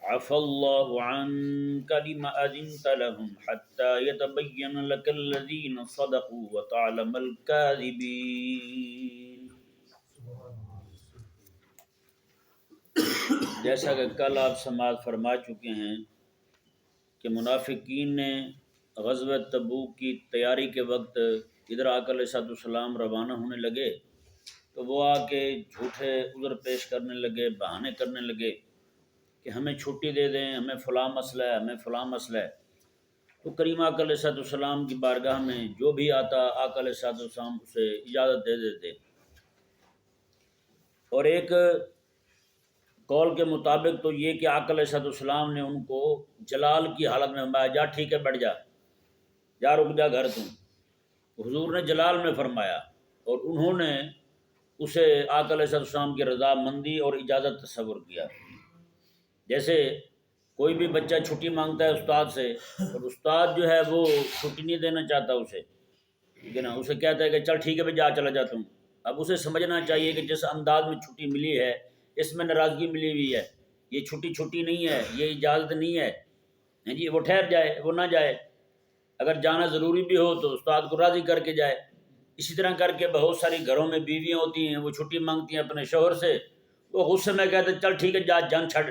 عفى الله عنك لما أذنت لهم حتى يتبين لك الذين صدقوا وتعلم الكاذبين۔ جیسا کہ کل آپ سماعت فرما چکے ہیں کہ منافقین نے غزوہ تبوک کی تیاری کے وقت ادھر آقا علیہ السلام روانہ ہونے لگے تو وہ آ کے جھوٹے عذر پیش کرنے لگے، بہانے کرنے لگے کہ ہمیں چھٹی دے دیں، ہمیں فلاں مسئلہ ہے، ہمیں فلاں مسئلہ ہے۔ تو کریم آقا علیہ السلام کی بارگاہ میں جو بھی آتا آقا علیہ السلام اسے اجازت دے دیتے، اور ایک قول کے مطابق تو یہ کہ آقا علیہ السلام نے ان کو جلال کی حالت میں فرمایا، جا ٹھیک ہے بیٹھ جا، جا رک جا گھر تم۔ حضور نے جلال میں فرمایا اور انہوں نے اسے آقا علیہ السلام کی رضا مندی اور اجازت تصور کیا۔ جیسے کوئی بھی بچہ چھٹی مانگتا ہے استاد سے اور استاد جو ہے وہ چھٹی نہیں دینا چاہتا اسے، ٹھیک ہے نا، اسے کہتا ہے کہ چل ٹھیک ہے بھائی جا، چلا جا تم۔ اب اسے سمجھنا چاہیے کہ جس انداز میں چھٹی ملی ہے اس میں ناراضگی ملی ہوئی ہے، یہ چھٹی نہیں ہے، یہ اجازت نہیں ہے جی، وہ ٹھہر جائے، وہ نہ جائے۔ اگر جانا ضروری بھی ہو تو استاد کو راضی کر کے جائے۔ اسی طرح کر کے بہت ساری گھروں میں بیویاں ہوتی ہیں، وہ چھٹی مانگتی ہیں اپنے شوہر سے، وہ غصے میں کہتے ہیں چل ٹھیک ہے جا، جان چھڑ۔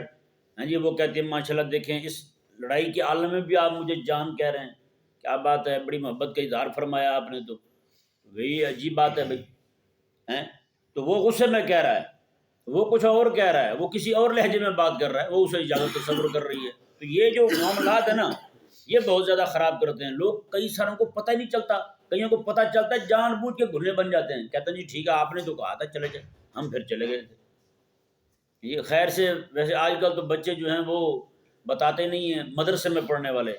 ہاں جی، وہ کہتی ہیں ماشاءاللہ دیکھیں اس لڑائی کے عالم میں بھی آپ مجھے جان کہہ رہے ہیں، کیا بات ہے، بڑی محبت کا اظہار فرمایا آپ نے، تو وہی عجیب بات ہے بھائی، ہیں؟ تو وہ غصے میں کہہ رہا ہے، وہ کچھ اور کہہ رہا ہے، وہ کسی اور لہجے میں بات کر رہا ہے، وہ اسے اجازت تصور کر رہی ہے۔ تو یہ جو معاملات ہیں نا یہ بہت زیادہ خراب کرتے ہیں لوگ، کئی ساروں کو پتہ ہی نہیں چلتا، کئیوں کو پتہ چلتا ہے جان بوجھ کے گھلے بن جاتے ہیں، کہتے ہیں جی ٹھیک ہے آپ نے تو کہا تھا چلے جائیں، ہم پھر چلے گئے تھے۔ یہ خیر سے ویسے آج کل تو بچے جو ہیں وہ بتاتے نہیں ہیں، مدرسے میں پڑھنے والے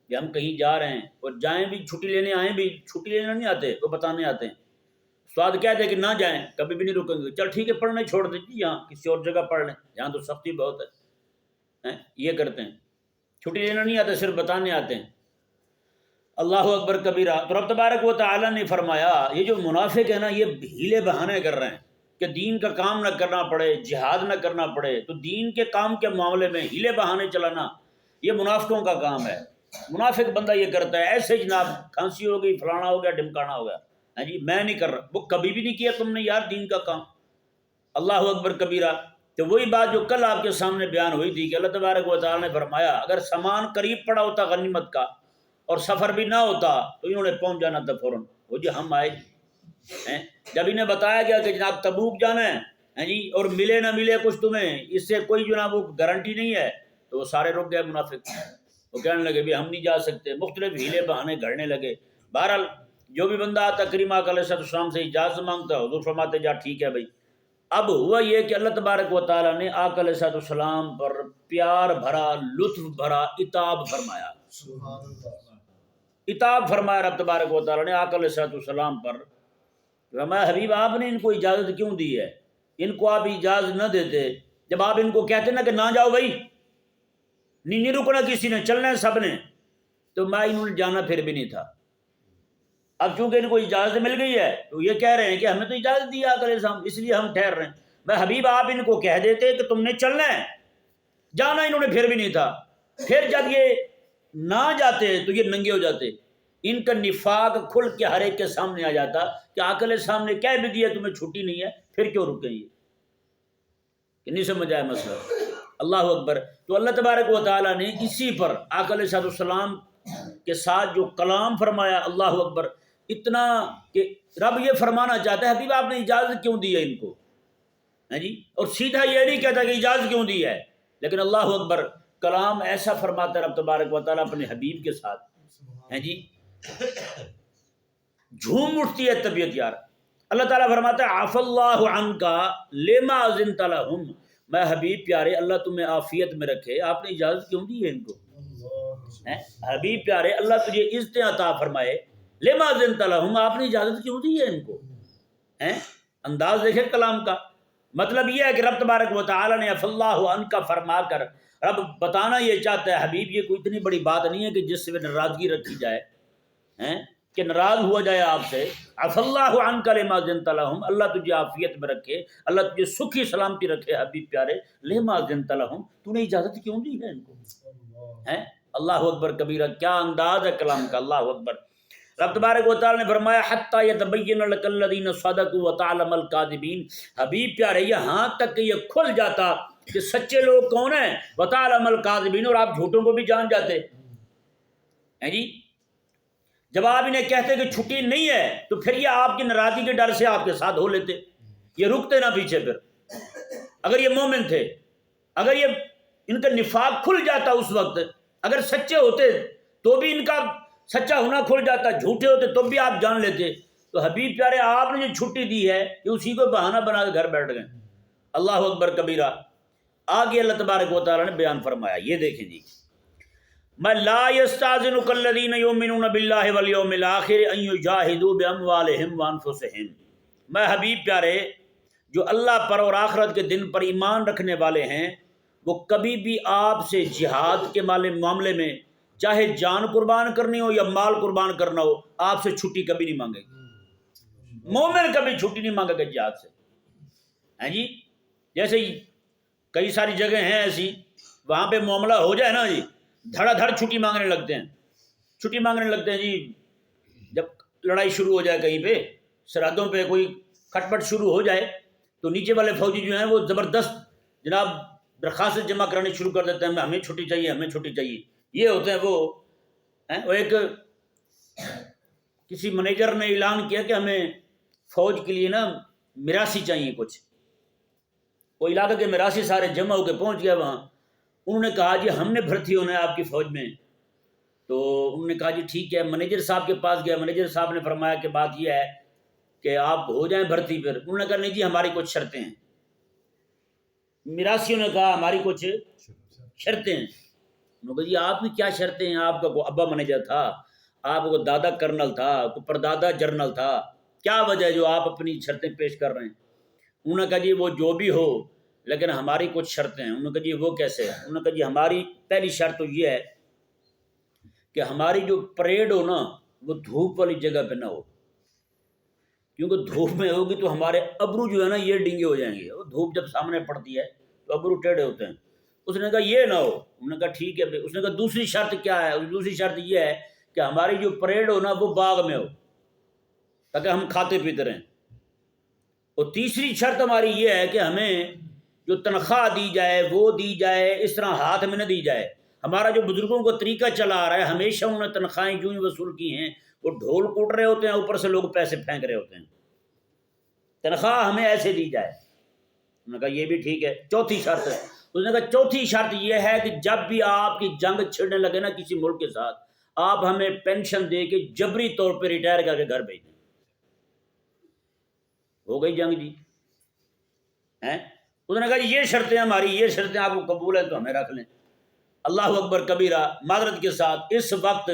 کہ ہم کہیں جا رہے ہیں، اور جائیں بھی چھٹی لینے آئیں بھی چھٹی لینے نہیں آتے، وہ بتانے آتے ہیں۔ استاد کہتے ہیں کہ نہ جائیں، کبھی بھی نہیں رکیں گے، چل ٹھیک ہے پڑھنے چھوڑ دیں جی، یہاں کسی اور جگہ پڑھ لیں، یہاں تو سختی بہت ہے، یہ کرتے ہیں، چھٹی لینا نہیں آتے، صرف بتانے آتے ہیں۔ اللہ اکبر کبیرہ۔ تو رب تبارک و تعالیٰ نے فرمایا یہ جو منافق ہے نا یہ ہیلے بہانے کر رہے ہیں کہ دین کا کام نہ کرنا پڑے، جہاد نہ کرنا پڑے، تو دین کے کام کے معاملے میں ہیلے بہانے چلانا یہ منافقوں کا کام ہے۔ منافق بندہ یہ کرتا ہے، ایسے جناب کھانسی ہو گئی، فلانا ہو گیا، ڈمکانا ہو گیا، ہاں جی میں نہیں کر رہا، وہ کبھی بھی نہیں کیا تم نے یار دین کا کام۔ اللہ اکبر کبیرہ۔ تو وہی بات جو کل آپ کے سامنے بیان ہوئی تھی کہ اللہ تبارک و تعالیٰ نے فرمایا اگر سامان قریب پڑا ہوتا غنیمت کا اور سفر بھی نہ ہوتا تو انہوں نے پہنچ جانا تھا فوراً، وہ جی ہم آئے جب انہیں بتایا گیا کہ جناب تبوک جانا ہے جی، اور ملے نہ ملے کچھ تمہیں اس سے کوئی جناب وہ گارنٹی نہیں ہے، تو وہ سارے رک گئے منافق، وہ کہنے لگے بھی ہم نہیں جا سکتے، مختلف ہیلے بہانے گھڑنے لگے۔ بہرحال جو بھی بندہ آتا کریم آقا علیہ السلام سے اجازت مانگتا، حضور فرماتے جا ٹھیک ہے بھائی۔ اب ہوا یہ کہ اللہ تبارک و تعالیٰ نے آقا علیہ السلام پر پیار بھرا، لطف بھرا عتاب فرمایا، عتاب فرمایا رب تبارک و تعالیٰ نے آقا علیہ السلام پر۔ فرمایا حبیب آپ نے ان کو اجازت کیوں دی ہے؟ ان کو آپ اجازت نہ دیتے، جب آپ ان کو کہتے نا کہ نہ جاؤ بھائی، نہیں رکنا کسی نے، چلنا ہے سب نے، تو میں انہوں نے جانا پھر بھی نہیں تھا۔ اب چونکہ ان کو اجازت مل گئی ہے تو یہ کہہ رہے ہیں کہ ہمیں تو اجازت دی آقا علیہ السلام، اس لیے ہم ٹھہر رہے ہیں۔ میں حبیب آپ ان کو کہہ دیتے کہ تم نے چلنا ہے، جانا انہوں نے پھر بھی نہیں تھا، پھر جب یہ نہ جاتے تو یہ ننگے ہو جاتے، ان کا نفاق کھل کے ہر ایک کے سامنے آ جاتا کہ آقا علیہ السلام نے کہہ بھی دیا تمہیں چھٹی نہیں ہے، پھر کیوں رکیں یہ؟ کہ نہیں سمجھ آیا مسئلہ؟ اللہ اکبر۔ تو اللہ تبارک و تعالیٰ نے اسی پر آقا علیہ السلام کے ساتھ جو کلام فرمایا، اللہ اکبر، اتنا کہ رب یہ فرمانا چاہتا ہے حبیب آپ نے اجازت کیوں دی ہے ان کو، ہیں جی، اور سیدھا یہ نہیں کہتا کہ اجازت کیوں دی ہے، لیکن اللہ اکبر کلام ایسا فرماتا ہے رب تبارک و تعالیٰ اپنے حبیب کے ساتھ، ہیں جی، جھوم اٹھتی ہے طبیعت یار۔ اللہ تعالیٰ فرماتا ہے عفا اللہ عنک لما اذنت لہم، میں حبیب پیارے اللہ تمہیں عافیت میں رکھے، آپ نے اجازت کیوں دی ہے ان کو؟ حبیب پیارے اللہ تجھے عزت عطا فرمائے، لما اذنت لہم، آپ نے اجازت کیوں دی ہے ان کو؟ انداز دیکھیں کلام کا، مطلب یہ ہے کہ رب تبارک و تعالیٰ نے عفا اللہ عنک فرما کر رب بتانا یہ چاہتا ہے حبیب یہ کوئی اتنی بڑی بات نہیں ہے کہ جس سے ناراضگی رکھی جائے، کہ ناراض ہوا جائے آپ سے، عفی اللہ عنک لما اذنت لہم، اللہ تجھے عافیت میں رکھے، اللہ تجھے سکھی سلامتی رکھے حبیب پیارے، لما اذنت لہم، تو نے اجازت کیوں دی ہے ان کو؟ ہیں اللہ اکبر کبیرہ، کیا انداز ہے کلام کا، اللہ اکبر۔ رب تبارک و تعالی نے فرمایا حتی یتبین لک الذین صدقوا وتعلم الکاذبین، حبیب پیارے یہاں تک کہ یہ کھل جاتا کہ سچے لوگ کون ہیں، وتعلم الکاذبین، اور آپ جھوٹوں کو بھی جان جاتے ہیں جی۔ جب آپ انہیں کہتے کہ چھٹی نہیں ہے تو پھر یہ آپ کی ناراضی کے ڈر سے آپ کے ساتھ ہو لیتے، یہ رکتے نہ پیچھے۔ پھر اگر یہ مومن تھے، اگر یہ ان کا نفاق کھل جاتا اس وقت، اگر سچے ہوتے تو بھی ان کا سچا ہونا کھل جاتا، جھوٹے ہوتے تو بھی آپ جان لیتے۔ تو حبیب پیارے آپ نے جو چھٹی دی ہے کہ اسی کو بہانہ بنا کے گھر بیٹھ گئے، اللہ اکبر کبیرہ۔ آگے اللہ تبارک و تعالی نے بیان فرمایا، یہ دیکھیں جی، میں لا یستاذنک الذین یؤمنون باللہ والیوم الآخر ان یجاہدوا باموالہم وانفسہم، میں حبیب پیارے جو اللہ پر اور آخرت کے دن پر ایمان رکھنے والے ہیں وہ کبھی بھی آپ سے جہاد کے معاملے میں چاہے جان قربان کرنی ہو یا مال قربان کرنا ہو، آپ سے چھٹی کبھی نہیں مانگے گی۔ مومن کبھی چھٹی نہیں مانگے گا جہاد سے، ہیں جی۔ جیسے کئی ساری جگہ ہیں ایسی، وہاں پہ معاملہ ہو جائے نا جی، دھڑا دھڑ چھٹی مانگنے لگتے ہیں، چھٹی مانگنے لگتے ہیں جی۔ جب لڑائی شروع ہو جائے کہیں پہ، سرحدوں پہ کوئی کھٹ پٹ شروع ہو جائے تو نیچے والے فوجی جو ہیں وہ زبردست جناب درخواست جمع کرانی شروع کر دیتے ہیں، ہمیں چھٹی چاہیے، ہمیں چھٹی چاہیے۔ یہ ہوتے ہیں وہ ایک کسی منیجر نے اعلان کیا کہ ہمیں فوج کے لیے نا میراثی چاہیے کچھ، وہ علاقے کے میراثی سارے جمع ہو کے پہنچ گیا وہاں۔ انہوں نے کہا جی ہم نے بھرتی ہونا ہے آپ کی فوج میں، تو انہوں نے کہا جی ٹھیک ہے، مینیجر صاحب کے پاس گیا، مینیجر صاحب نے فرمایا کہ بات یہ ہے کہ آپ ہو جائیں بھرتی۔ پھر انہوں نے کہا نہیں جی ہماری کچھ شرطیں ہیں۔ میراثیوں نے کہا ہماری کچھ شرطیں ہیں۔ انہوں نے کہا جی آپ کی کیا شرطیں ہیں؟ آپ کا کوئی ابا مینیجر تھا، آپ کو دادا کرنل تھا، کوئی پردادا جرنل تھا، کیا وجہ ہے جو آپ اپنی شرطیں پیش کر رہے ہیں؟ انہوں نے کہا جی وہ جو بھی ہو لیکن ہماری کچھ شرطیں ہیں۔ انہوں نے کہا جی وہ کیسے؟ انہوں نے کہا جی ہماری پہلی شرط تو یہ ہے کہ ہماری جو پریڈ ہو نا وہ دھوپ والی جگہ پہ نہ ہو، کیونکہ دھوپ میں ہوگی تو ہمارے ابرو جو ہے نا یہ ڈنگے ہو جائیں گے، وہ دھوپ جب سامنے پڑتی ہے تو ابرو ٹیڑھے ہوتے ہیں۔ اس نے کہا یہ نہ ہو۔ انہوں نے کہا ٹھیک ہے۔ اس نے کہا دوسری شرط کیا ہے؟ دوسری شرط یہ ہے کہ ہماری جو پریڈ ہو نا وہ باغ میں ہو تاکہ ہم کھاتے پیتے رہیں۔ اور تیسری شرط ہماری یہ ہے کہ ہمیں جو تنخواہ دی جائے وہ دی جائے، اس طرح ہاتھ میں نہ دی جائے۔ ہمارا جو بزرگوں کا طریقہ چلا آ رہا ہے، ہمیشہ انہوں نے تنخواہیں جو ہی وصول کی ہیں، وہ ڈھول کوٹ رہے ہوتے ہیں، اوپر سے لوگ پیسے پھینک رہے ہوتے ہیں، تنخواہ ہمیں ایسے دی جائے۔ انہوں نے کہا یہ بھی ٹھیک ہے۔ چوتھی شرط ہے، اس نے کہا چوتھی شرط یہ ہے کہ جب بھی آپ کی جنگ چھڑنے لگے نا کسی ملک کے ساتھ، آپ ہمیں پینشن دے کے جبری طور پہ ریٹائر کر کے گھر بھیج دیں۔ ہو گئی جنگ جی، ہیں؟ اس نے کہا جی یہ شرطیں ہماری، یہ شرطیں آپ کو قبول ہیں تو ہمیں رکھ لیں۔ اللہ اکبر کبیرہ۔ معذرت کے ساتھ اس وقت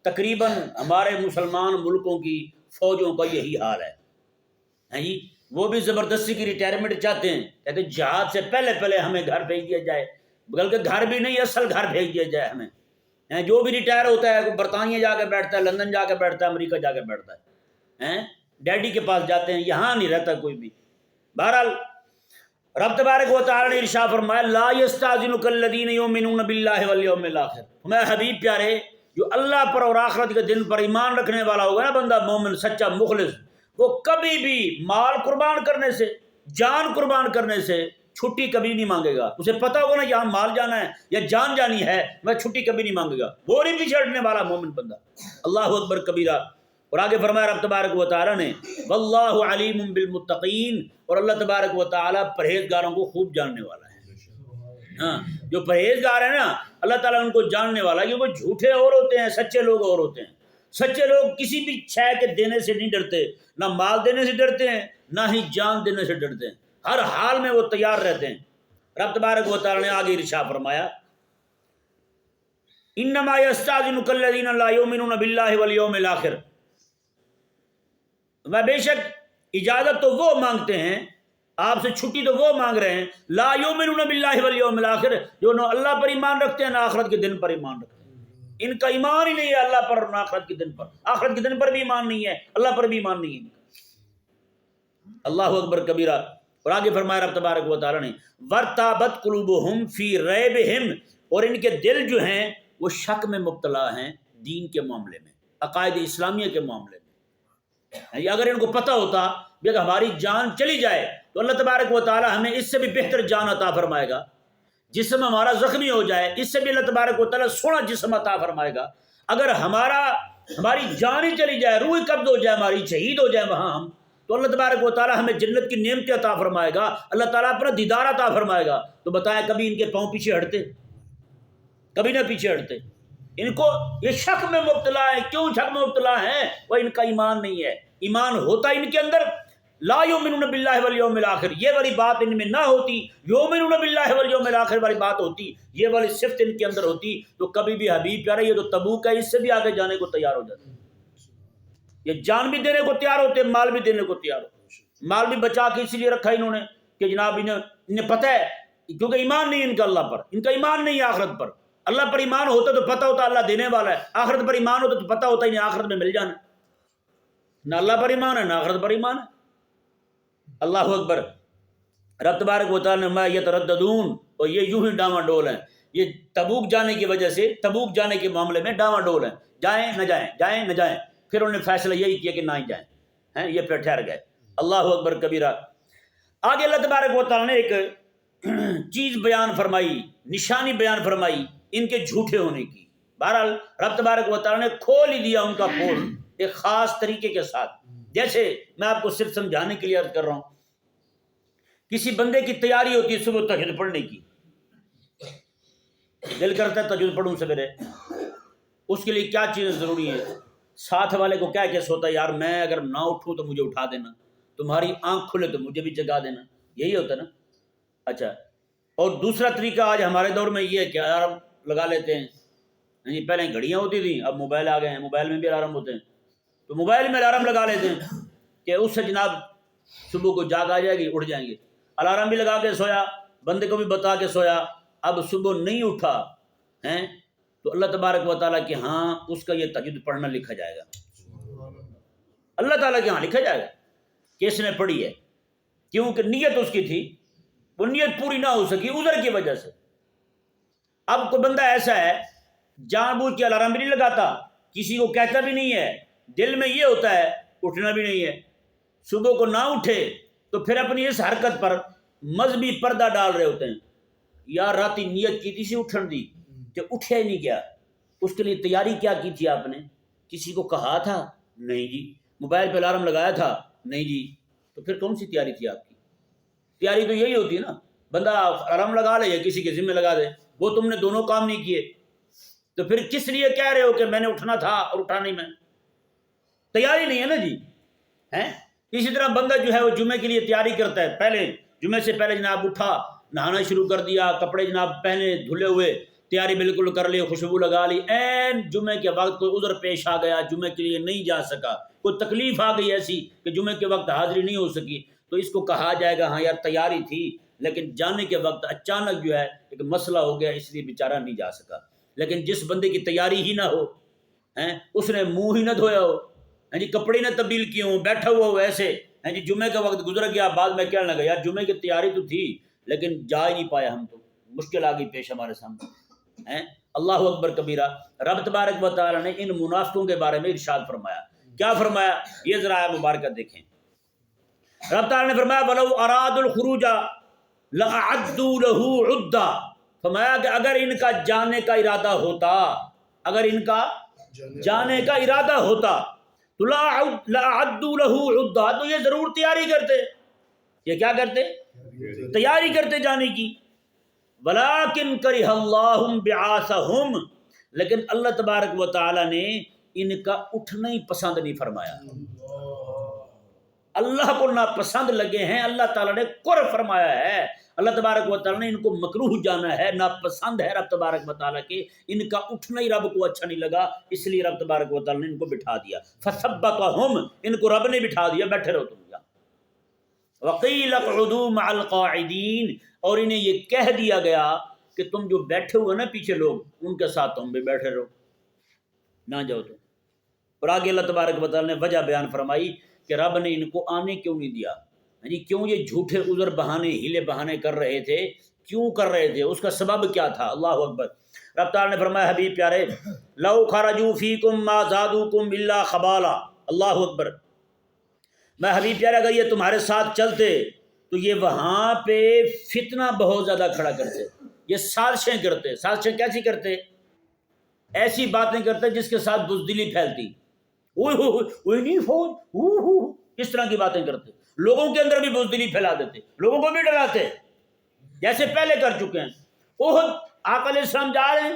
تقریباً ہمارے مسلمان ملکوں کی فوجوں کا یہی حال ہے، ہیں جی۔ وہ بھی زبردستی کی ریٹائرمنٹ چاہتے ہیں، کہتے ہیں جہاد سے پہلے پہلے ہمیں گھر بھیج دیا جائے، بلکہ گھر بھی نہیں اصل گھر بھیج دیا جائے ہمیں۔ جو بھی ریٹائر ہوتا ہے کوئی برطانیہ جا کے بیٹھتا ہے، لندن جا کے بیٹھتا ہے، امریکہ جا کے بیٹھتا ہے، ڈیڈی کے پاس جاتے ہیں، یہاں نہیں رہتا کوئی بھی۔ بہرحال رب تبارک و تعالی نے ارشاد فرمایا لا یستاذنک الذین یؤمنون باللہ والیوم الآخر، میں حبیب پیارے جو اللہ پر اور آخرت کے دن پر ایمان رکھنے والا ہوگا نا بندہ مومن سچا مخلص، وہ کبھی بھی مال قربان کرنے سے، جان قربان کرنے سے چھٹی کبھی نہیں مانگے گا۔ اسے پتہ ہوگا نا یہاں مال جانا ہے یا جان جانی ہے، میں چھٹی کبھی نہیں مانگے گا، وہ نہیں پیچھے ہٹنے والا مومن بندہ۔ اللہ اکبر کبیرہ۔ اور آگے فرمایا رب تبارک و تعالی نے واللہ علیم بالمتقین، اور اللہ تبارک و تعالی پرہیزگاروں کو خوب جاننے والا ہے۔ ہاں، جو پرہیزگار ہیں نا اللہ تعالیٰ ان کو جاننے والا ہے، کیونکہ جھوٹے اور ہوتے ہیں، سچے لوگ اور ہوتے ہیں۔ سچے لوگ کسی بھی شے کے دینے سے نہیں ڈرتے، نہ مال دینے سے ڈرتے ہیں، نہ ہی جان دینے سے ڈرتے ہیں، ہر حال میں وہ تیار رہتے ہیں۔ رب تبارک و تعالی نے آگے ارشاد فرمایا انما یستاذنک الذین لا یؤمنون باللہ والیوم الآخر، میں بے شک اجازت تو وہ مانگتے ہیں، آپ سے چھٹی تو وہ مانگ رہے ہیں، لا یؤمنون باللہ والیوم الآخر، جو نہ اللہ پر ایمان رکھتے ہیں نہ آخرت کے دن پر ایمان رکھتے ہیں۔ ان کا ایمان ہی نہیں ہے اللہ پر اور آخرت کے دن پر، آخرت کے دن پر بھی ایمان نہیں ہے، اللہ پر بھی ایمان نہیں ہے۔ اللہ اکبر کبیرہ۔ اور آگے فرمایا رب تبارک و تعالیٰ نے وَارْتَابَتْ قُلُوبُهُمْ فِي رَيْبِهِمْ، اور ان کے دل جو ہیں وہ شک میں مبتلا ہیں دین کے معاملے میں، عقائد اسلامیہ کے معاملے میں۔ اگر ان کو پتہ ہوتا کہ اگر ہماری جان چلی جائے تو اللہ تبارک و تعالیٰ ہمیں اس سے بھی بہتر جان عطا فرمائے گا، جسم ہمارا زخمی ہو جائے اس سے بھی اللہ تبارک و تعالیٰ سونا جسم عطا فرمائے گا، اگر ہماری جان ہی چلی جائے، روح قبض ہو جائے ہماری، شہید ہو جائے وہاں ہم، تو اللہ تبارک و تعالیٰ ہمیں جنت کی نعمتیں عطا فرمائے گا، اللہ تعالیٰ اپنا دیدار عطا فرمائے گا۔ تو بتائیں کبھی ان کے پاؤں پیچھے ہٹتے؟ کبھی نہ پیچھے ہٹتے۔ ان کو یہ شک میں مبتلا ہے، کیوں شک میں مبتلا ہیں؟ وہ ان کا ایمان نہیں ہے، ایمان ہوتا ان کے اندر لا یؤمنون باللہ والیوم الآخر، یہ والی بات ان میں نہ ہوتی، یؤمنون باللہ والیوم الآخر والی بات ہوتی، یہ والی صفت ان کے اندر ہوتی، تو کبھی بھی حبیب پیارے یہ تو تبوک ہے اس سے بھی آگے جانے کو تیار ہو جاتے، یہ جان بھی دینے کو تیار ہوتے، مال بھی دینے کو تیار ہوتے۔ مال بھی بچا کے اسی لیے رکھا انہوں نے کہ جناب انہیں پتہ ہے، کیونکہ ایمان نہیں ان کا اللہ پر، ان کا ایمان نہیں ہے آخرت پر۔ اللہ پر ایمان ہوتا تو پتہ ہوتا اللہ دینے والا ہے، آخرت پر ایمان ہوتا تو پتہ ہوتا انہیں آخرت میں مل جانا۔ نہ اللہ پر ایمان ہے نہ آخرت پر ایمان ہے۔ اللہ اکبر۔ رب تبارک و تعالیٰ نے ما یترددون، اور یہ یوں ہی ڈاواں ڈول ہیں، یہ تبوک جانے کی وجہ سے، تبوک جانے کے معاملے میں ڈاواں ڈول ہیں، جائیں نہ جائیں، جائیں نہ جائیں، پھر انہوں نے فیصلہ یہی کیا کہ نہ ہی جائیں، ہیں یہ پھر ٹھہر گئے۔ اللہ اکبر کبیرہ۔ آگے اللہ تبارک و تعالیٰ نے ایک چیز بیان فرمائی، نشانی بیان فرمائی ان کے جھوٹے ہونے کی۔ بہرحال رب تبارک و تعالیٰ نے کھول ہی دیا ان کا پول ایک خاص طریقے کے ساتھ۔ جیسے میں آپ کو صرف سمجھانے کے لیے عرض کر رہا ہوں، کسی بندے کی تیاری ہوتی ہے صبح تہجد پڑھنے کی، دل کرتا ہے تہجد پڑھوں سویرے، اس کے لیے کیا چیزیں ضروری ہیں؟ ساتھ والے کو کہہ کے سوتا ہے یار میں اگر نہ اٹھوں تو مجھے اٹھا دینا، تمہاری آنکھ کھلے تو مجھے بھی جگا دینا، یہی ہوتا ہے نا۔ اچھا، اور دوسرا طریقہ آج ہمارے دور میں یہ ہے کہ الارم لگا لیتے ہیں، جی پہلے گھڑیاں ہوتی تھیں، اب موبائل آ گئے ہیں، موبائل میں بھی الارم ہوتے ہیں، تو موبائل میں الارم لگا لیتے ہیں کہ اس سے جناب صبح کو جاگ آ جائے گی، اٹھ جائیں گے۔ الارم بھی لگا کے سویا، بندے کو بھی بتا کے سویا، اب صبح نہیں اٹھا ہیں تو اللہ تبارک و تعالیٰ کہ ہاں اس کا یہ تہجد پڑھنا لکھا جائے گا، اللہ تعالیٰ کے ہاں لکھا جائے گا کہ اس نے پڑھی ہے، کیونکہ نیت اس کی تھی، وہ نیت پوری نہ ہو سکی عذر کی وجہ سے۔ اب کوئی بندہ ایسا ہے جان بوجھ کے الارم بھی نہیں لگاتا، کسی کو کہتا بھی نہیں ہے، دل میں یہ ہوتا ہے اٹھنا بھی نہیں ہے، صبح کو نہ اٹھے تو پھر اپنی اس حرکت پر مذہبی پردہ ڈال رہے ہوتے ہیں، یا راتی نیت کی تھی سی اٹھن دی کہ اٹھے نہیں گیا، اس کے لیے تیاری کیا کی تھی آپ نے؟ کسی کو کہا تھا؟ نہیں جی۔ موبائل پہ الارم لگایا تھا؟ نہیں جی۔ تو پھر کون سی تیاری تھی آپ کی؟ تیاری تو یہی ہوتی ہے نا، بندہ الارم لگا لے یا کسی کے ذمہ لگا دے، وہ تم نے دونوں کام نہیں کیے، تو پھر کس لیے کہہ رہے ہو کہ میں نے اٹھنا تھا اور اٹھا نہیں؟ میں تیاری نہیں ہے نا جی، ہیں؟ اسی طرح بندہ جو ہے وہ جمعے کے لیے تیاری کرتا ہے، پہلے جمعے سے پہلے جناب اٹھا، نہانا شروع کر دیا، کپڑے جناب پہنے دھلے ہوئے، تیاری بالکل کر لی، خوشبو لگا لی، این جمعے کے وقت کوئی عذر پیش آ گیا، جمعے کے لیے نہیں جا سکا، کوئی تکلیف آ گئی ایسی کہ جمعے کے وقت حاضری نہیں ہو سکی، تو اس کو کہا جائے گا ہاں یار تیاری تھی لیکن جانے کے وقت اچانک جو ہے ایک مسئلہ ہو گیا اس لیے بیچارہ نہیں جا سکا۔ لیکن جس بندے کی تیاری ہی نہ ہو، ہیں اس نے منہ ہی نہ دھویا ہو، ہیں جی کپڑے نہ تبدیل کیے ہوں، بیٹھا ہوا ہو ایسے، ہیں جی جمعے کا وقت گزر گیا، بعد میں کہنے لگا یار جمعے کی تیاری تو تھی لیکن جا ہی نہیں پایا، ہم تو مشکل آ گئی پیش ہمارے سامنے، ہیں۔ اللہ اکبر کبیرہ۔ رب تبارک و تعالیٰ نے ان منافقوں کے بارے میں ارشاد فرمایا، کیا فرمایا؟ یہ ذرا آیت مبارکہ دیکھیں۔ رب تعالیٰ نے فرمایا وَلَوْ أَرَادُوا الْخُرُوجَ لَأَعَدُّوا لَهُ عُدَّةً، فرمایا کہ اگر ان کا جانے کا ارادہ ہوتا، اگر ان کا جانے کا ارادہ ہوتا تو لَأَعَدُّوا لَهُ عُدَّةً، تو یہ ضرور تیاری کرتے، یہ کیا کرتے؟ تیاری کرتے جانے کی۔ وَلَٰكِنْ كَرِهَ اللَّهُ بِعَاثَهُمْ، لیکن اللہ تبارک و تعالیٰ نے ان کا اٹھنا ہی پسند نہیں فرمایا، اللہ کو ناپسند لگے ہیں، اللہ تعالیٰ نے کفر فرمایا ہے، اللہ تبارک و تعالیٰ نے ان کو مکروہ جانا ہے، ناپسند ہے رب تبارک و تعالیٰ کے، ان کا اٹھنا ہی رب کو اچھا نہیں لگا، اس لیے رب تبارک و تعالیٰ نے ان کو بٹھا دیا، فَثَبَّتَهُمْ، ان کو رب نے بٹھا دیا، بیٹھے رہو تم یہاں، وَقِيلَ اقْعُدُوا مَعَ الْقَاعِدِينَ، اور انہیں یہ کہہ دیا گیا کہ تم جو بیٹھے ہوئے نا پیچھے لوگ، ان کے ساتھ تم بھی بیٹھے رہو، نہ جاؤ تو. اور آگے اللہ تبارک و تعالیٰ نے وجہ بیان فرمائی کہ رب نے ان کو آنے کیوں نہیں دیا. یعنی کیوں یہ جھوٹے عذر بہانے ہیلے بہانے کر رہے تھے, کیوں کر رہے تھے, اس کا سبب کیا تھا. اللہ اکبر. رب تعالیٰ نے فرمایا حبیب پیارے لو خرجوا فیکم ما زادوکم الا خبالا. اللہ اکبر. میں حبیب پیارے اگر یہ تمہارے ساتھ چلتے تو یہ وہاں پہ فتنہ بہت زیادہ کھڑا کرتے, یہ سازشیں کرتے. سازشیں کیسی کرتے؟ ایسی باتیں کرتے جس کے ساتھ بزدلی پھیلتی. اوہ نہیں فوج, اس طرح کی باتیں کرتے. لوگوں کے اندر بھی بزدلی پھیلا دیتے, لوگوں کو بھی ڈراتے جیسے پہلے کر چکے ہیں. احد آقا علیہ السلام جا رہے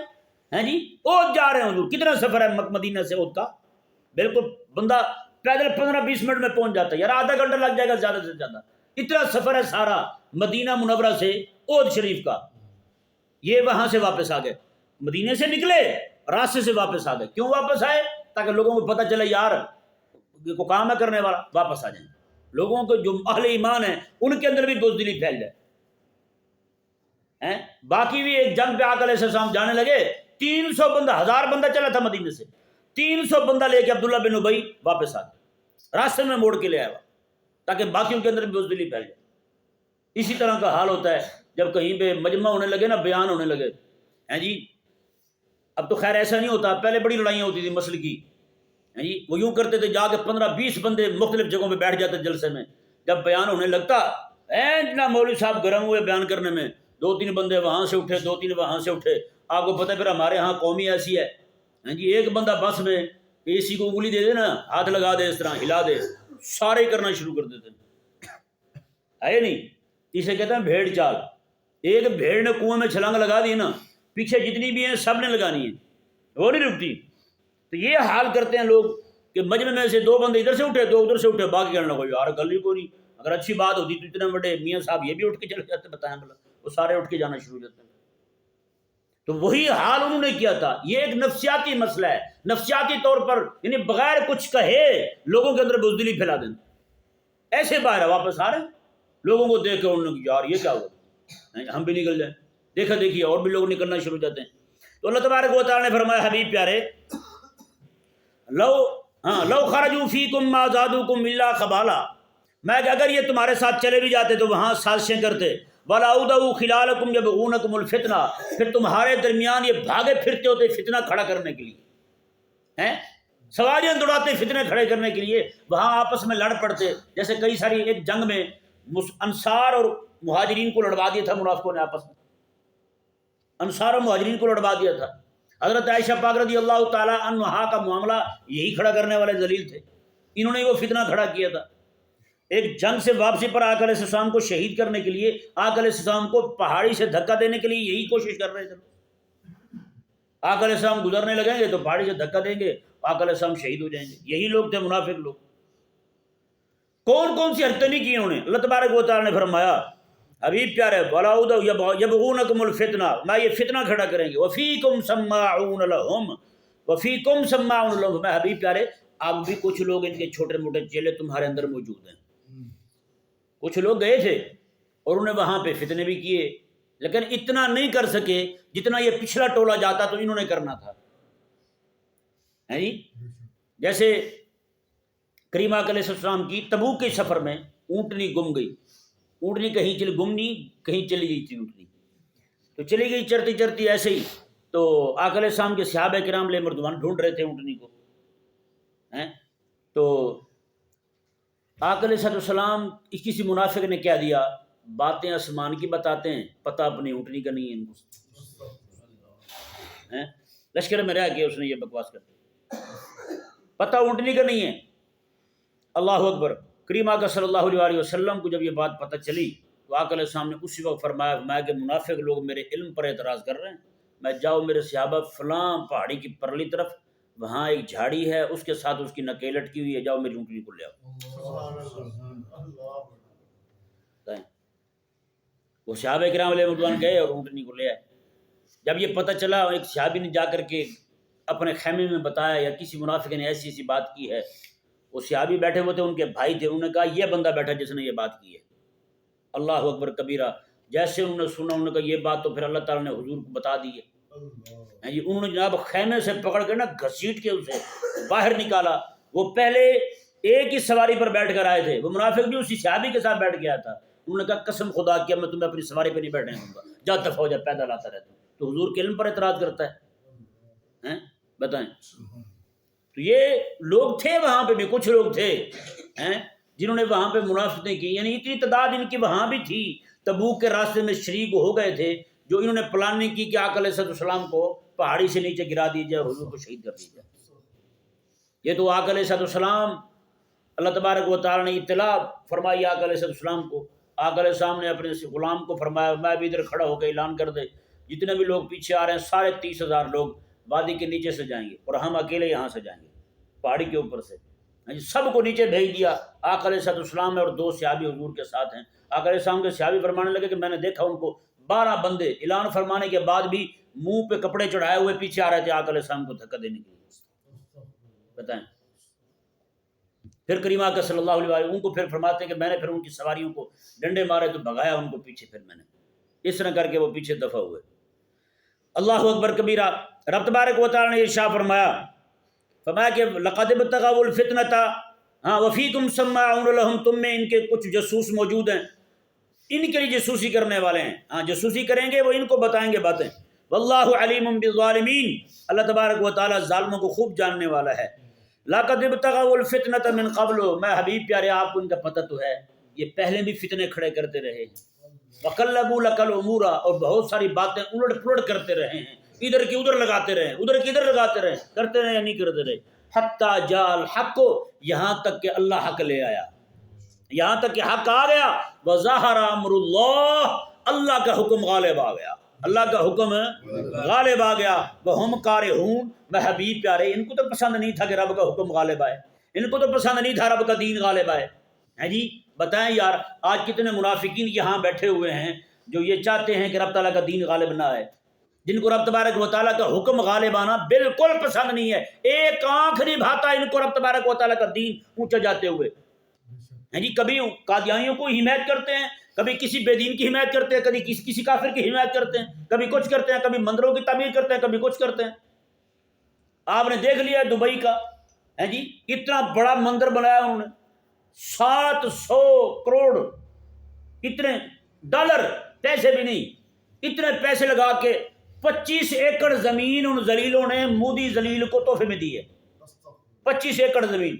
ہیں جی, احد جا رہے ہیں حضور. کتنا سفر ہے مدینہ سے احد کا؟ بالکل بندہ پیدل 15-20 منٹ میں پہنچ جاتا ہے, یار آدھا گھنٹہ لگ جائے گا زیادہ سے زیادہ. اتنا سفر ہے سارا مدینہ منورہ سے احد شریف کا. یہ وہاں سے واپس آ گئے, مدینے سے نکلے راستے سے واپس آ گئے. کیوں واپس آئے؟ تاکہ لوگوں کو پتہ چلے یار یہ کو کام ہے کرنے والا, واپس آ جائیں. لوگوں کو جو اہل ایمان ہیں ان کے اندر بھی بزدلی پھیل جائے. باقی بھی ایک جنگ پہ آقا علیہ السلام جانے لگے, 300 بندہ, 1000 بندہ چلا تھا مدینے سے, 300 بندہ لے کے عبداللہ بن ابی واپس آ گئے, راستے میں موڑ کے لے آیا تاکہ باقیوں کے اندر بھی بزدلی پھیل جائے. اسی طرح کا حال ہوتا ہے جب کہیں پہ مجمع ہونے لگے نا, بیان ہونے لگے ہیں جی. اب تو خیر ایسا نہیں ہوتا, پہلے بڑی لڑائیاں ہوتی تھی مسل کی ہیں جی. وہ یوں کرتے تھے جا کے 15-20 بندے مختلف جگہوں پہ بیٹھ جاتے جلسے میں. جب بیان ہونے لگتا اتنا مولوی صاحب گرم ہوئے بیان کرنے میں, 2-3 بندے وہاں سے اٹھے, 2-3 وہاں سے اٹھے. آپ کو پتہ ہے پھر ہمارے ہاں قومی ایسی ہے ہیں جی, ایک بندہ بس میں اسی کو انگلی دے دے نا, ہاتھ لگا دے, اس طرح ہلا دے, سارے کرنا شروع کر دیتے ہے نہیں. اسے کہتے ہیں بھیڑ چال. ایک بھیڑ نے کنویں میں چھلانگ لگا دی نا, پیچھے جتنی بھی ہیں سب نے لگانی ہے, وہ نہیں رکتی. تو یہ حال کرتے ہیں لوگ کہ مجمع میں سے 2 بندے ادھر سے اٹھے, 2 ادھر سے اٹھے, باقی کہنے لگو یار گل ہی کو نہیں. اگر اچھی بات ہوتی تو اتنے بڑے میاں صاحب یہ بھی اٹھ کے چلے جاتے, بتائیں بلا, وہ سارے اٹھ کے جانا شروع ہو جاتے ہیں. تو وہی حال انہوں نے کیا تھا. یہ ایک نفسیاتی مسئلہ ہے, نفسیاتی طور پر, یعنی بغیر کچھ کہے لوگوں کے اندر بزدلی پھیلا دینا. ایسے باہر واپس آ رہے ہیں, لوگوں کو دیکھ کے انہوں نے یار یہ کیا ہوا, ہم بھی نکل جائیں. دیکھا دیکھیے اور بھی لوگ نکلنا شروع ہو جاتے ہیں. تو اللہ تبارک و تعالیٰ نے فرمایا حبیب پیارے لو خرجوا فیکم ما زادوکم الا خبالا. میں کہ اگر یہ تمہارے ساتھ چلے بھی جاتے تو وہاں سازشیں کرتے. وَلَأَوْضَعُوا خِلَالَكُمْ يَبْغُونَكُمُ الْفِتْنَةَ, پھر تمہارے درمیان یہ بھاگے پھرتے ہوتے فتنہ کھڑا کرنے کے لیے ہیں, سواریاں دوڑاتے فتنے کھڑے کرنے کے لیے. وہاں آپس میں لڑ پڑتے, جیسے کئی ساری ایک جنگ میں انصار اور مہاجرین کو لڑوا دیا تھا منافقوں نے آپس میں, انصار اور مہاجرین کو لڑوا دیا تھا. حضرت عائشہ پاک رضی اللہ تعالی عنہا کا معاملہ یہی کھڑا کرنے والے ذلیل تھے, انہوں نے وہ فتنہ کھڑا کیا تھا. ایک جنگ سے واپسی پر آقا علیہ السلام کو شہید کرنے کے لیے, آقا علیہ السلام کو پہاڑی سے دھکا دینے کے لیے یہی کوشش کر رہے تھے. آقا علیہ السلام گزرنے لگیں گے تو پہاڑی سے دھکا دیں گے, آقا علیہ السلام شہید ہو جائیں گے. یہی لوگ تھے منافق لوگ. کون کون سی حرکتیں نہیں کی انہوں نے؟ اللہ تبارک و تعالیٰ نے فرمایا حبیب پیارے یبغونکم الفتنہ, میں یہ فتنہ کھڑا کریں گے. وفیکم سماعون لہم, وفیکم سماعون لہم. میں حبیب پیارے اب بھی کچھ لوگ ان کے چھوٹے موٹے چیلے تمہارے اندر موجود ہیں. کچھ لوگ گئے تھے اور انہیں وہاں پہ فتنے بھی کیے, لیکن اتنا نہیں کر سکے جتنا یہ پچھلا ٹولہ جاتا تو انہوں نے کرنا تھا. جیسے کریم آقا علیہ السلام کی تبوک کے سفر میں اونٹنی گم گئی. اونٹنی کہیں چلی گم نہیں, کہیں چلی گئی تھی اونٹنی, تو چلی گئی چرتی چرتی ایسے ہی. تو آقا علیہ السلام کے صحابہ کرام لے مردوان ڈھونڈ رہے تھے اونٹنی کو. تو آقا علیہ السلام کسی منافق نے کیا دیا, باتیں آسمان کی بتاتے ہیں, پتہ اپنی اونٹنی کا نہیں ہے ان کو. لشکر میں رہ کے اس نے یہ بکواس کر دی, پتہ اونٹنی کا نہیں ہے. اللہ اکبر. کریم آقا صلی اللہ علیہ وسلم کو جب یہ بات پتہ چلی تو آقا علیہ السلام نے اسی وقت فرمایا کہ منافق لوگ میرے علم پر اعتراض کر رہے ہیں, میں جاؤ میرے صحابہ فلاں پہاڑی کی پرلی طرف, وہاں ایک جھاڑی ہے, اس کے ساتھ اس کی نکیل لٹکی ہوئی ہے, جاؤ میری اونٹنی کو لے آؤ. وہ صحابہ کرام علیہ رضوان گئے اور اونٹنی کو لے آئے. جب یہ پتہ چلا, ایک صحابی نے جا کر کے اپنے خیمے میں بتایا یا کسی منافق نے ایسی ایسی بات کی ہے, وہ صحابی بیٹھے ہوئے تھے, ان کے بھائی تھے, انہوں نے کہا یہ بندہ بیٹھا جس نے یہ بات کی ہے. اللہ اکبر کبیرہ. جیسے انہوں نے سنا, انہوں نے کہا یہ بات تو پھر اللہ تعالیٰ نے حضور کو بتا دی ہے. جی انہوں نے جناب خیمے سے پکڑ کے نا گھسیٹ کے اسے باہر نکالا. وہ پہلے ایک ہی سواری پر بیٹھ کر آئے تھے, وہ منافق بھی اسی صحابی کے ساتھ بیٹھ گیا تھا. انہوں نے کہا قسم خدا کی میں تمہیں اپنی سواری پہ نہیں بیٹھنے دوں گا, جا دفع ہو جا, پیدل آتا رہتا. تو حضور کے علم پر اعتراض کرتا ہے, بتائیں. تو یہ لوگ تھے وہاں پہ بھی, کچھ لوگ تھے جنہوں نے وہاں پہ منافقتیں کی, یعنی اتنی تعداد ان کی وہاں بھی تھی. تبوک کے راستے میں شریک ہو گئے تھے جو انہوں نے پلاننگ کی کہ آقا علیہ السلام کو پہاڑی سے نیچے گرا دی جائے اور حضور کو شہید کر دی جائے. یہ تو آقا علیہ السلام اللہ تبارک و تعالی نے اطلاع فرمائی آقا علیہ السلام کو. آقا علیہ السلام نے اپنے غلام کو فرمایا میں بھی ادھر کھڑا ہو کے اعلان کر دے, جتنے بھی لوگ پیچھے آ رہے ہیں سارے 30,000 لوگ وادی کے نیچے سے جائیں گے اور ہم اکیلے یہاں سے جائیں گے پہاڑی کے اوپر سے. سب کو نیچے بھیج دیا. آقا علیہ السلام اور 2 صحابی حضور کے ساتھ ہیں. آقا علیہ السلام کے صحابی فرمانے لگے کہ میں نے دیکھا ان کو 12 بندے اعلان فرمانے کے بعد بھی منہ پہ کپڑے چڑھائے ہوئے پیچھے آ رہے تھے آقا علیہ السلام کو دھکا دینے کے لیے. بتائیں. پھر کریم آقا صلی اللہ علیہ وسلم ان کو پھر فرماتے ہیں کہ میں نے پھر ان کی سواریوں کو ڈنڈے مارے تو بھگایا ان کو پیچھے, پھر میں نے اس طرح کر کے وہ پیچھے دفع ہوئے. اللہ اکبر کبیرہ. رب تبارک و تعالی نے ارشاد فرمایا کہ لقد ابتغوا الفتنۃ وفیکم سماعون لهم, تم میں ان کے کچھ جاسوس موجود ہیں, ان کے لیے جاسوسی کرنے والے ہیں. جاسوسی کریں گے وہ ان کو بتائیں گے باتیں. واللہ علیم بالظالمین, اللہ تبارک و تعالی ظالموں کو خوب جاننے والا ہے. لقد ابتغوا الفتنۃ من قبل, میں حبیب پیارے آپ کو ان کا پتہ تو ہے یہ پہلے بھی فتنے کھڑے کرتے رہے ہیں. وقلبوا لك الامور, اور بہت ساری باتیں الٹ پلٹ کرتے رہے ہیں, ادھر کی ادھر لگاتے رہے, ادھر کی ادھر لگاتے رہے, کرتے رہے یا نہیں کرتے رہے. حتی جاء الحق, یہاں تک کہ اللہ حق لے آیا, یہاں تک کہ حق آ گیا. وظہر امر اللہ, اللہ کا حکم غالب آ گیا, اللہ کا حکم غالب آ گیا. وہم کارہون, میں حبیب پیارے ان کو تو پسند نہیں تھا کہ رب کا حکم غالب آئے, ان کو تو پسند نہیں تھا رب کا دین غالب آئے. جی بتائیں یار, آج کتنے منافقین یہاں بیٹھے ہوئے ہیں جو یہ چاہتے ہیں کہ رب تعالیٰ کا دین غالب نہ آئے, جن کو رب تبارک و تعالیٰ کا حکم غالب آنا بالکل پسند نہیں ہے. ایک آنکھ نہیں بھاتا ان کو رب تبارک و تعالیٰ کا دین اونچا جاتے ہوئے. جی کبھی قادیانیوں کو حمایت کرتے ہیں, کبھی کسی بے دین کی حمایت کرتے ہیں, کبھی کسی کافر کی حمایت کرتے ہیں, کبھی کچھ کرتے ہیں, کبھی مندروں کی تعمیر کرتے ہیں, کبھی کچھ کرتے ہیں. آپ نے دیکھ لیا دبئی کا, جی اتنا بڑا مندر بنایا انہوں نے, 700 کروڑ, اتنے ڈالر, پیسے بھی نہیں, اتنے پیسے لگا کے 25 ایکڑ زمین ان ذلیلوں نے مودی ذلیل کو تحفے میں دی ہے. 25 ایکڑ زمین.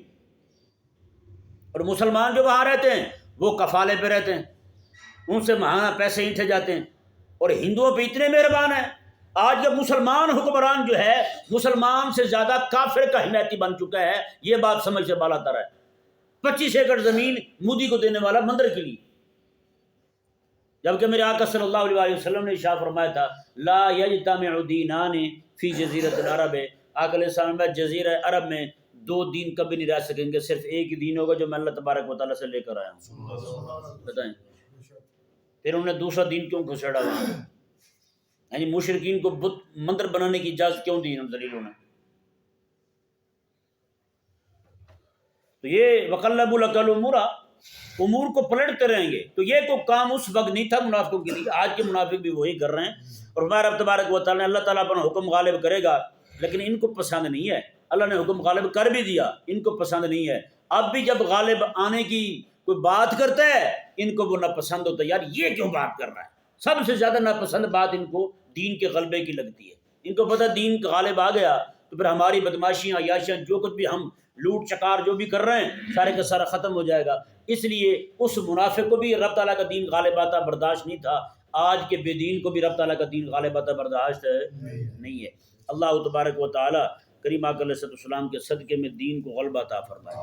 اور مسلمان جو وہاں رہتے ہیں وہ کفالے پہ رہتے ہیں, ان سے ماہانہ پیسے اینٹھے جاتے ہیں. اور ہندوؤں پہ اتنے مہربان ہیں. آج جب مسلمان حکمران جو ہے مسلمان سے زیادہ کافر کا حمایتی بن چکا ہے, یہ بات سمجھ سے بالا تر ہے. 25 ایکڑ زمین مودی کو دینے والا مندر کے لیے, جبکہ میرے آقا صلی اللہ علیہ وسلم نے ارشاد فرمایا تھا لا یجتمع دینان فی جزیرۃ العرب. آقا علیہ السلام میں جزیرہ عرب میں 2 دین کبھی نہیں رہ سکیں گے, صرف ایک ہی دین ہوگا جو میں اللہ تبارک و تعالیٰ سے لے کر آیا ہوں. بتائیں پھر انہوں نے دوسرا دین کیوں گھسیڑا ہوا, یعنی مشرکین کو بت مندر بنانے کی اجازت کیوں دی ان دلیلوں نے. تو یہ وقلبوا لك الامور, امور کو پلٹتے رہیں گے. تو یہ کوئی کام اس وقت نہیں تھا منافقوں کے لیے, آج کے منافق بھی وہی کر رہے ہیں. اور ہمارا رب تبارک و تعالیٰ نے اللہ تعالیٰ اپنا حکم غالب کرے گا, لیکن ان کو پسند نہیں ہے. اللہ نے حکم غالب کر بھی دیا, ان کو پسند نہیں ہے. اب بھی جب غالب آنے کی کوئی بات کرتا ہے ان کو وہ ناپسند ہوتا ہے. یار یہ کیوں بات کر رہا ہے, سب سے زیادہ ناپسند بات ان کو دین کے غلبے کی لگتی ہے. ان کو پتہ دین کا غالب آ گیا تو پھر ہماری بدماشیاں عیاشیاں جو کچھ بھی ہم لوٹ چکار جو بھی کر رہے ہیں سارے کا سارا ختم ہو جائے گا. اس لیے اس منافق کو بھی رب تعالیٰ کا دین غالب آتا برداشت نہیں تھا, آج کے بے دین کو بھی رب تعالیٰ کا دین غالب آتا برداشت نہیں ہے. اللہ تبارک و تعالیٰ کریم آقا علیہ السلام کے صدقے میں دین کو غلبہ عطا فرمائے.